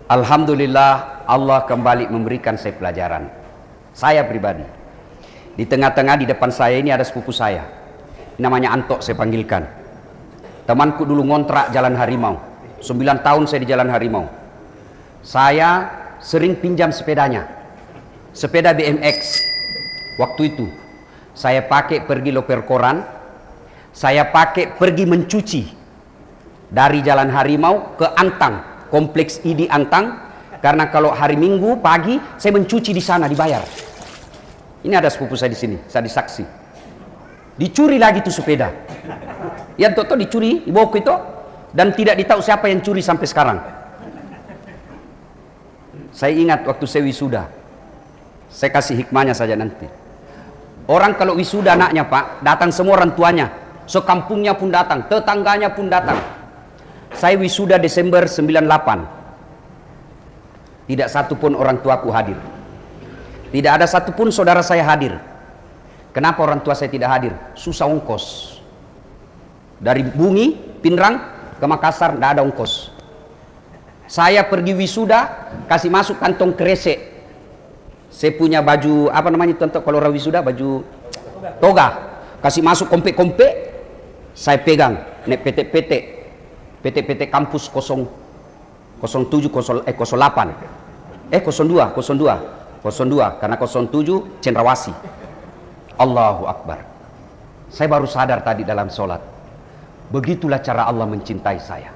Alhamdulillah, Allah kembali memberikan saya pelajaran. Saya pribadi, di tengah-tengah di depan saya ini ada sepupu saya, namanya Anto saya panggilkan. Temanku dulu ngontrak Jalan Harimau, 9 tahun saya di Jalan Harimau. Saya sering pinjam sepedanya, sepeda BMX. Waktu itu saya pakai pergi loper koran, saya pakai pergi mencuci dari Jalan Harimau ke Antang, kompleks ID Antang, karena kalau hari Minggu pagi saya mencuci di sana dibayar. Ini ada sepupu saya di sini, saya disaksi. Dicuri lagi tuh sepeda. Yang toto dicuri, dibawa ke itu, dan tidak ditahu siapa yang curi sampai sekarang. Saya ingat waktu saya wisuda, saya kasih hikmahnya saja nanti. Orang kalau wisuda anaknya Pak, datang semua orang tuanya, sekampungnya pun datang, tetangganya pun datang. Saya wisuda Desember 98. Tidak satu pun orang tuaku hadir. Tidak ada satupun saudara saya hadir. Kenapa orang tua saya tidak hadir? Susah ongkos. Dari Bungi, Pinrang ke Makassar tidak ada ongkos. Saya pergi wisuda, kasih masuk kantong kresek. Saya punya baju, apa namanya itu kalau orang wisuda, baju toga. Kasih masuk kompek-kompek, saya pegang, nek PT kampus 07, 08, 02, karena 07 Cendrawasih. Allahu Akbar. Saya baru sadar tadi dalam sholat, begitulah cara Allah mencintai saya.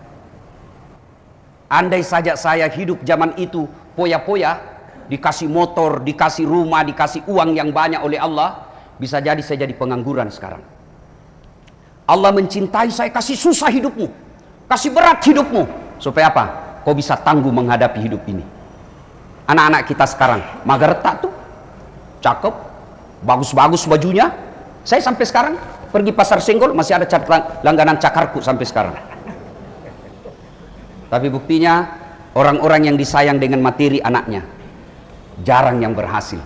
Andai saja saya hidup zaman itu poya-poya, dikasih motor, dikasih rumah, dikasih uang yang banyak oleh Allah, bisa jadi saya jadi pengangguran sekarang. Allah mencintai saya, kasih susah hidupmu, kasih berat hidupmu, supaya apa? Kau bisa tangguh menghadapi hidup ini. Anak-anak kita sekarang mager tak tuh, cakep, bagus-bagus bajunya. Saya sampai sekarang pergi pasar Senggol masih ada langganan cakarku sampai sekarang. Tapi buktinya orang-orang yang disayang dengan materi anaknya jarang yang berhasil.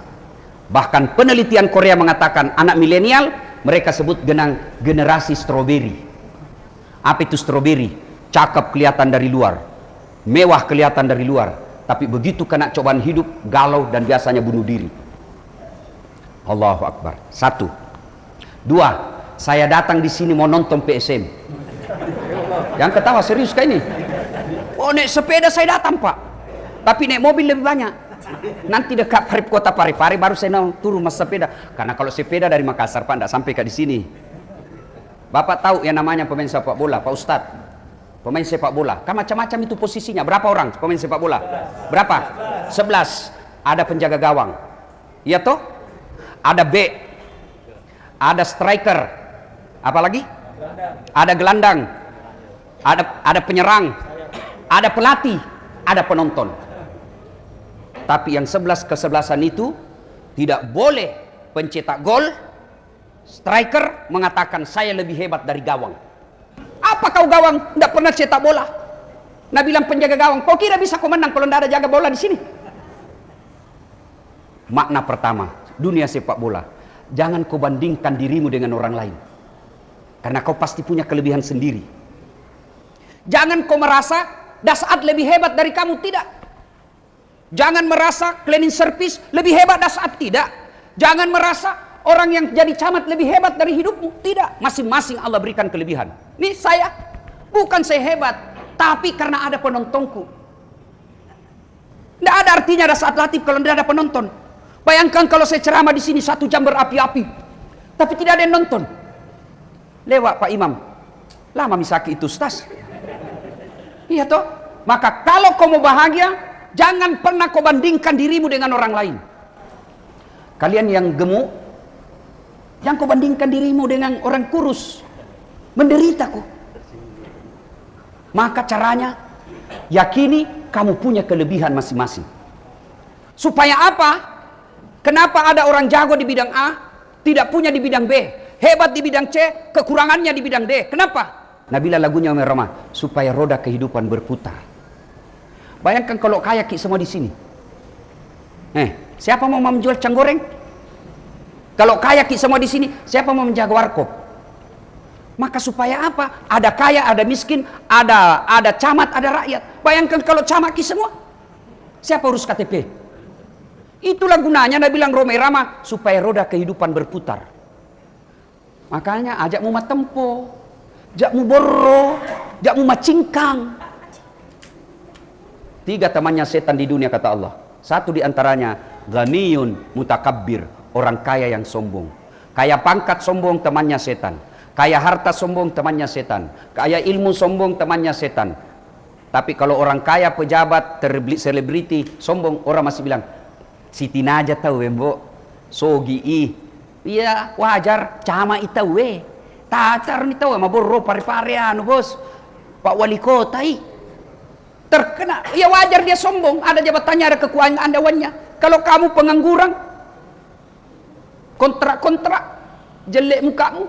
Bahkan penelitian Korea mengatakan anak milenial mereka sebut generasi stroberi. Apa itu stroberi? Cakep kelihatan dari luar, mewah kelihatan dari luar, tapi begitu kena cobaan hidup galau dan biasanya bunuh diri. Allahu Akbar. 1. 2, saya datang di sini mau nonton PSM. Yang ketawa serius kayak ini. Oh, naik sepeda saya datang Pak, tapi naik mobil lebih banyak. Nanti dekat kota Parepare baru saya turun mas sepeda. Karena kalau sepeda dari Makassar Pak tidak sampai ke di sini. Bapak tahu yang namanya pemain sepak bola, Pak Ustadz. Pemain sepak bola, kan macam-macam itu posisinya. Berapa orang pemain sepak bola? Berapa? 11. Ada penjaga gawang, iya toh? Ada B, ada striker, apa lagi? Ada gelandang, ada penyerang, ada pelatih, ada penonton. Tapi yang 11 kesebelasan itu tidak boleh pencetak gol. Striker mengatakan saya lebih hebat dari gawang. Apa kau gawang? Tidak pernah cetak bola. Nah bilang penjaga gawang, kau kira bisa kau menang kalau tidak ada jaga bola di sini? Makna pertama, dunia sepak bola, jangan kau bandingkan dirimu dengan orang lain, karena kau pasti punya kelebihan sendiri. Jangan kau merasa Dasat lebih hebat dari kamu, tidak. Jangan merasa cleaning service lebih hebat Dasat, tidak. Jangan merasa orang yang jadi camat lebih hebat dari hidupmu, tidak. Masing-masing Allah berikan kelebihan. Nih saya, bukan saya hebat, tapi karena ada penontonku. Tidak ada artinya Dasat Latif kalau tidak ada penonton. Bayangkan kalau saya ceramah di sini 1 jam berapi-api, tapi tidak ada yang nonton. Lewat Pak Imam, lama misaki itu Ustaz. Iya toh? Maka kalau kau mau bahagia, jangan pernah kau bandingkan dirimu dengan orang lain. Kalian yang gemuk, jangan kau bandingkan dirimu dengan orang kurus, menderita kok. Maka caranya, yakini kamu punya kelebihan masing-masing. Supaya apa? Kenapa ada orang jago di bidang A, tidak punya di bidang B, hebat di bidang C, kekurangannya di bidang D? Kenapa? Nabila lagunya Umar Roma, supaya roda kehidupan berputar. Bayangkan kalau kaya semua di sini. Siapa mau menjual cang goreng? Kalau kaya semua di sini, siapa mau menjaga warkop? Maka supaya apa? Ada kaya, ada miskin, ada camat, ada rakyat. Bayangkan kalau camat semua, Siapa urus KTP? Itulah gunanya Nabi bilang Roma Irama, supaya roda kehidupan berputar. Makanya ajak mu matempo, ajak mu borro, ajak mu macingkang. 3 temannya setan di dunia kata Allah. 1 di antaranya ghaniyun mutakabbir, orang kaya yang sombong. Kaya pangkat sombong temannya setan. Kaya harta sombong temannya setan. Kaya ilmu sombong temannya setan. Tapi kalau orang kaya, pejabat, selebriti sombong, orang masih bilang Siti Naja tahu mbok, sogi iya wajar, cama ita we, tatar nih tahu maborro pare-pare anu bos, Pak Wali Kota terkena, ya wajar dia sombong, ada jabatannya, ada kekuasaannya. Kalau kamu pengangguran, kontrak jelek mukamu,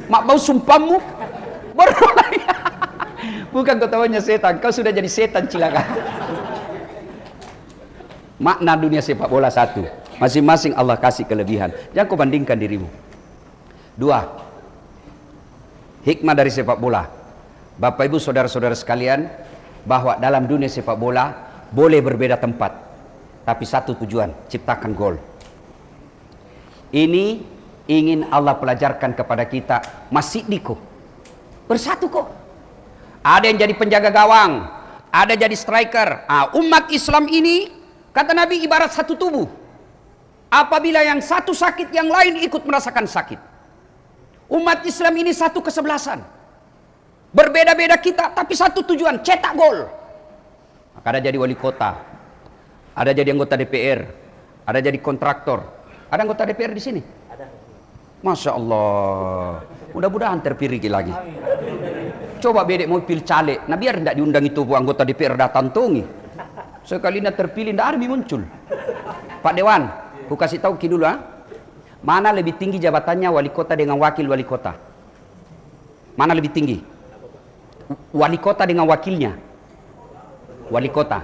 mak bau sumpahmu, baru bukan kau tahunya setan, kau sudah jadi setan cilaka. Makna dunia sepak bola 1, masing-masing Allah kasih kelebihan, jangan kau bandingkan dirimu. 2, hikmah dari sepak bola. Bapak ibu saudara-saudara sekalian, bahwa dalam dunia sepak bola boleh berbeda tempat, tapi satu tujuan, ciptakan gol. Ini ingin Allah pelajarkan kepada kita, masih diko bersatu kok. Ada yang jadi penjaga gawang, ada jadi striker. Umat Islam ini, kata Nabi, ibarat satu tubuh. Apabila yang satu sakit, yang lain ikut merasakan sakit. Umat Islam ini satu kesebelasan. Berbeda-beda kita, tapi satu tujuan, cetak gol. Maka ada jadi wali kota, ada jadi anggota DPR, ada jadi kontraktor. Ada anggota DPR di sini? Ada. Masya Allah. Mudah-mudahan terpilih lagi. Coba bedek mau pilih caleg, nah biar tidak diundang itu anggota DPR datang tongi. Sekali nak terpilih, tidak ada muncul. Pak Dewan, aku kasih tahu ki dulu mana lebih tinggi jabatannya wali kota dengan wakil wali kota? Mana lebih tinggi? Wali kota dengan wakilnya? Wali kota.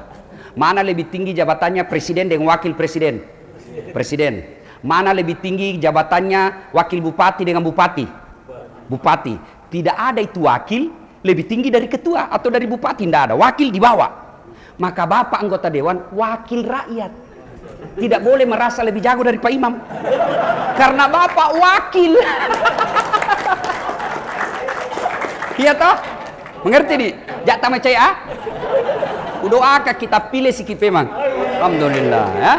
Mana lebih tinggi jabatannya presiden dengan wakil presiden? Presiden. Mana lebih tinggi jabatannya wakil bupati dengan bupati? Bupati. Tidak ada itu wakil lebih tinggi dari ketua atau dari bupati, tidak ada. Wakil di bawah. Maka bapak anggota dewan wakil rakyat, tidak boleh merasa lebih jago dari Pak Imam, karena bapak wakil. Iya toh? Mengerti nih? Jak tamai caya? Doakan kita pilih sikit memang. Alhamdulillah ya.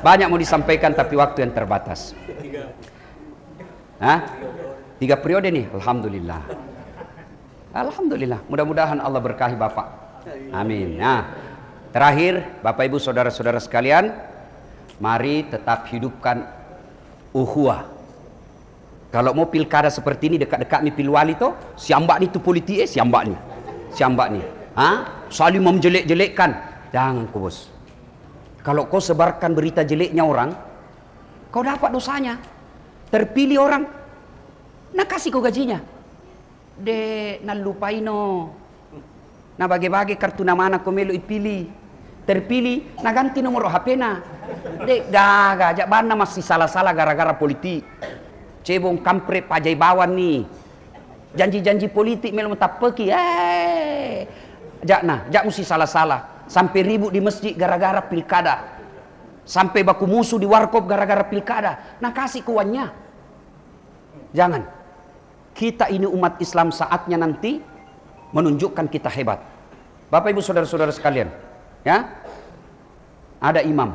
Banyak mau disampaikan tapi waktu yang terbatas. 3 periode nih, alhamdulillah. Alhamdulillah. Mudah-mudahan Allah berkahi bapak. Amin. Nah, terakhir, Bapak Ibu saudara-saudara sekalian, mari tetap hidupkan ukhuwah. Kalau mau pilkada seperti ini dekat-dekat mi pilwali to, siambak ni tu politik siambak ni. Siambak ni. Saling menjelek-jelekkan. Jangan kau bos. Kalau kau sebarkan berita jeleknya orang, kau dapat dosanya. Terpilih orang, nak kasih kau gajinya. Nak lupain no. Nah bagi-bagi kartu nama anak kau melu ipilih. Terpilih, nah ganti nomor HP na. Dek daga, ajak bana masih salah-salah gara-gara politik. Cebong kampret pajai bawan nih. Janji-janji politik melu tak peki. Jak mesti salah-salah. Sampai ribut di masjid gara-gara pilkada. Sampai baku musuh di warkop gara-gara pilkada. Nah kasih kuannya. Jangan. Kita ini umat Islam saatnya nanti menunjukkan kita hebat. Bapak ibu saudara-saudara sekalian, ya, ada imam.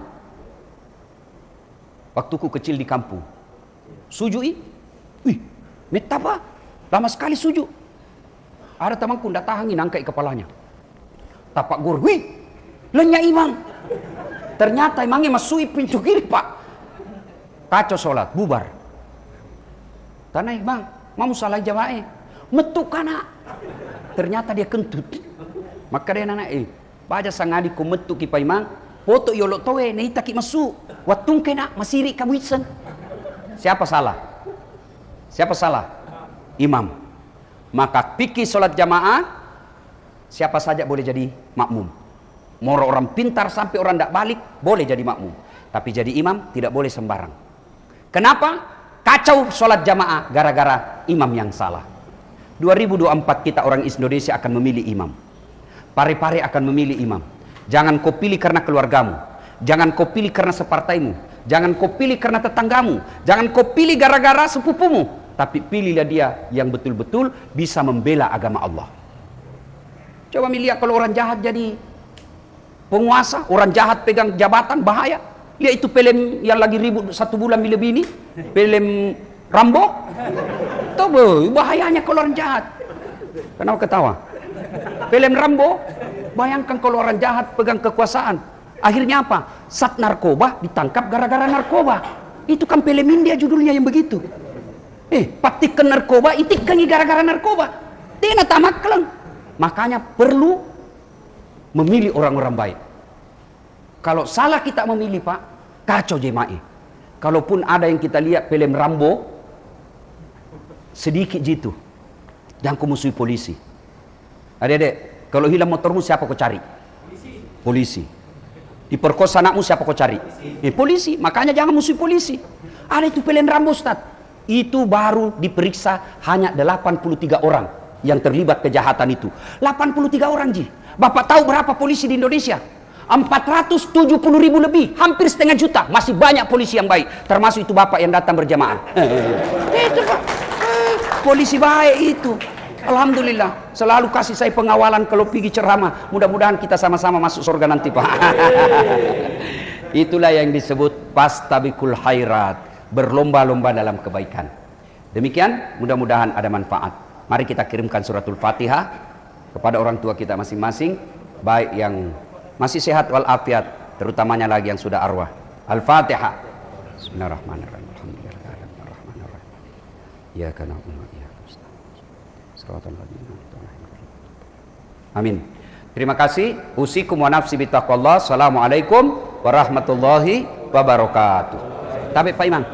Waktuku kecil di kampung, sujui, metapa, lama sekali sujud. Ada temanku ndak tahan angkat kepalanya, tapak gur, lenyap imam. Ternyata imamnya masuk pintu kiri pak, kacau sholat, bubar. Tanah imam, mau salah jamaah, metuk kana. Ternyata dia kentut. Maka dia nana, baca sangadi ku metuk kipai mang, foto yolok towe, nih taki masuk, watung kena masiri kabuisan. Siapa salah? Siapa salah? Imam. Maka pikir sholat jamaah, siapa saja boleh jadi makmum. Mau orang pintar sampai orang tidak balik, boleh jadi makmum. Tapi jadi imam tidak boleh sembarang. Kenapa? Kacau sholat jamaah gara-gara imam yang salah. 2024 kita orang Indonesia akan memilih imam. Pare-pare akan memilih imam. Jangan kau pilih karena keluargamu, jangan kau pilih karena separtaimu, jangan kau pilih karena tetanggamu, jangan kau pilih gara-gara sepupumu, tapi pilihlah dia yang betul-betul bisa membela agama Allah. Coba lihat kalau orang jahat jadi penguasa, orang jahat pegang jabatan, bahaya. Lihat itu film yang lagi ribut 1 bulan lebih ini, film Rambo. Tuh bahayanya kalau orang jahat. Kenapa ketawa? Film Rambo, bayangkan kalau orang jahat pegang kekuasaan. Akhirnya apa? Sat narkoba ditangkap gara-gara narkoba. Itu kan film India judulnya yang begitu. Patikan narkoba, itikkan gara-gara narkoba. Tina tamak kelang. Makanya perlu memilih orang-orang baik. Kalau salah kita memilih, Pak, kacau jemaah. Kalaupun ada yang kita lihat film Rambo, sedikit gitu, jangan kau musuhi polisi. Adik-adik, kalau hilang motormu siapa kau cari? Polisi. Diperkosa anakmu siapa kau cari? Polisi. Makanya jangan musuhi polisi. Ada itu film Rambo, Ustaz. Itu baru diperiksa hanya 83 orang yang terlibat kejahatan itu. 83 orang, Ji. Bapak tahu berapa polisi di Indonesia? 470.000 lebih, hampir setengah juta. Masih banyak polisi yang baik, termasuk itu bapak yang datang berjamaah. Itu Pak, polisi baik itu. Alhamdulillah, selalu kasih saya pengawalan kalau pergi ceramah. Mudah-mudahan kita sama-sama masuk surga nanti, Pak. Itulah yang disebut fastabiqul khairat, berlomba-lomba dalam kebaikan. Demikian, mudah-mudahan ada manfaat. Mari kita kirimkan suratul Fatihah kepada orang tua kita masing-masing, baik yang masih sehat walafiat, terutamanya lagi yang sudah arwah. Al-Fatihah. Bismillahirrahmanirrahim. Alhamdulillahirrahmanirrahim. Iyyaka na'budu wa iyyaka nasta'in. Shiratal ladzina an'amta 'alaihim. Amin. Terima kasih. Usikum wa nafsi bitaqwallah. Assalamualaikum warahmatullahi wabarakatuh. Tabik Pak Imam.